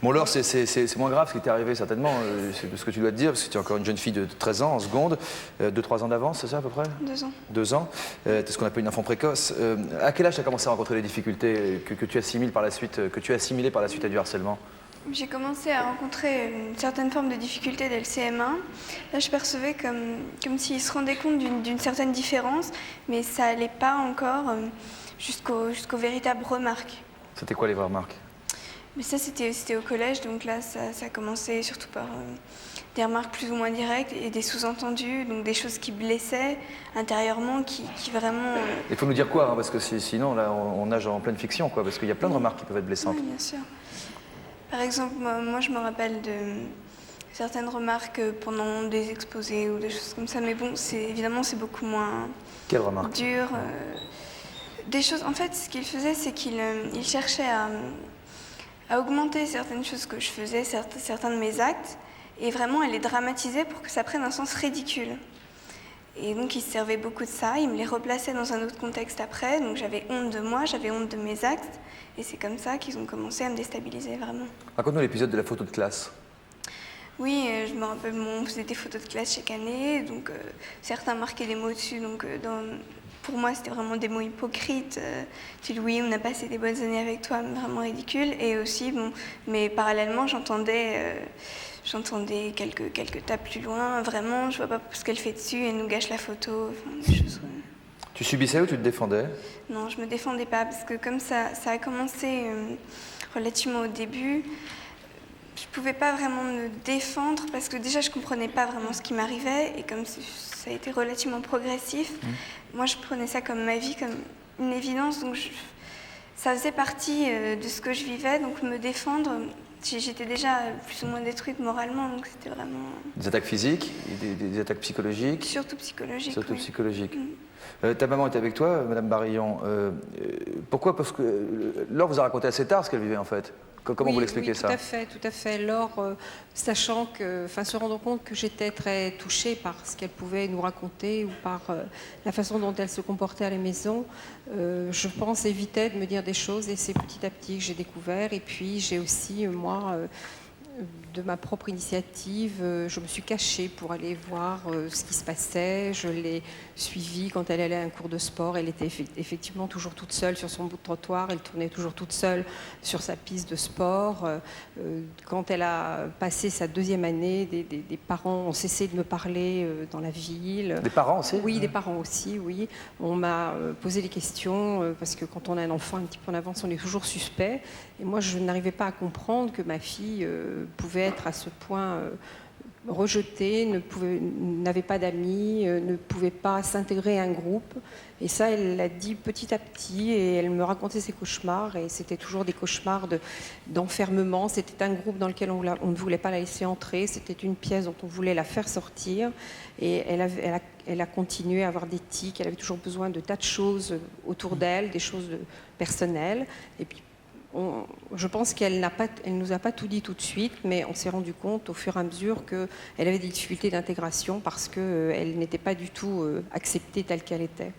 Bon, Laure, c'est moins grave ce qui t'est arrivé, certainement, c'est de ce que tu dois te dire, parce que tu es encore une jeune fille de 13 ans, en seconde, 2-3 ans d'avance, c'est ça à peu près? 2 ans. 2 ans, t'es ce qu'on appelle une enfant précoce. À quel âge tu as commencé à rencontrer les difficultés que tu assimiles par la suite, que tu as assimilées par la suite à du harcèlement? J'ai commencé à rencontrer une certaine forme de difficulté dès le CM1. Là, je percevais comme s'ils se rendaient compte d'une certaine différence, mais ça n'allait pas encore jusqu'aux véritables remarques. C'était quoi les vraies remarques? Mais ça, c'était au collège, donc là, ça a commencé surtout par des remarques plus ou moins directes et des sous-entendus, donc des choses qui blessaient intérieurement, qui vraiment... Il faut nous dire quoi, hein, parce que sinon, là, on nage en pleine fiction, quoi, parce qu'il y a plein de remarques qui peuvent être blessantes. Oui, bien sûr. Par exemple, moi, je me rappelle de certaines remarques pendant des exposés ou des choses comme ça, mais bon, évidemment, c'est beaucoup moins Quelles remarques? dur. Des choses, en fait, ce qu'il faisait, c'est qu'il cherchait à augmenter certaines choses que je faisais, certains de mes actes, et vraiment à les dramatiser pour que ça prenne un sens ridicule. Et donc, il se servait beaucoup de ça, il me les replaçait dans un autre contexte après, donc j'avais honte de moi, j'avais honte de mes actes, et c'est comme ça qu'ils ont commencé à me déstabiliser vraiment. Raconte-nous l'épisode de la photo de classe. Oui, je me rappelle, on faisait des photos de classe chaque année, donc certains marquaient des mots dessus, donc pour moi c'était vraiment des mots hypocrites. Tu dis oui, on a passé des bonnes années avec toi, mais vraiment ridicule. Et aussi, bon, mais parallèlement, j'entendais quelques tapes plus loin, vraiment, je vois pas ce qu'elle fait dessus, elle nous gâche la photo, enfin, des choses. Tu subissais ou tu te défendais? Non, je me défendais pas, parce que comme ça a commencé relativement au début, je pouvais pas vraiment me défendre, parce que déjà je comprenais pas vraiment ce qui m'arrivait, et comme ça a été relativement progressif, moi je prenais ça comme ma vie, comme une évidence, donc ça faisait partie de ce que je vivais, donc me défendre, j'étais déjà plus ou moins détruite moralement, donc c'était vraiment... Des attaques physiques, des attaques psychologiques? Surtout psychologiques. Surtout oui. psychologiques. Ta maman était avec toi, Madame Barillon. Pourquoi? Parce que Laure vous a raconté assez tard ce qu'elle vivait en fait. Comment vous l'expliquez ça? Tout à fait. Laure, sachant que, se rendant compte que j'étais très touchée par ce qu'elle pouvait nous raconter ou par la façon dont elle se comportait à la maison, je pense évitait de me dire des choses, et c'est petit à petit que j'ai découvert. Et puis j'ai aussi, moi, de ma propre initiative, je me suis cachée pour aller voir ce qui se passait. Je l'ai suivie quand elle allait à un cours de sport. Elle était effectivement toujours toute seule sur son bout de trottoir. Elle tournait toujours toute seule sur sa piste de sport. Quand elle a passé sa 2e année, des parents ont cessé de me parler dans la ville. Des parents aussi? Oui, des parents aussi, oui. On m'a posé des questions, parce que quand on a un enfant un petit peu en avance, on est toujours suspect. Et moi, je n'arrivais pas à comprendre que ma fille pouvait être à ce point rejetée, n'avait pas d'amis, ne pouvait pas s'intégrer à un groupe. Et ça, elle l'a dit petit à petit, et elle me racontait ses cauchemars, et c'était toujours des cauchemars d'enfermement. C'était un groupe dans lequel on ne voulait pas la laisser entrer, c'était une pièce dont on voulait la faire sortir, et elle a continué à avoir des tics, elle avait toujours besoin de tas de choses autour d'elle, des choses personnelles, et puis je pense qu'elle nous a pas tout dit tout de suite, mais on s'est rendu compte au fur et à mesure qu'elle avait des difficultés d'intégration parce qu'elle n'était pas du tout acceptée telle qu'elle était.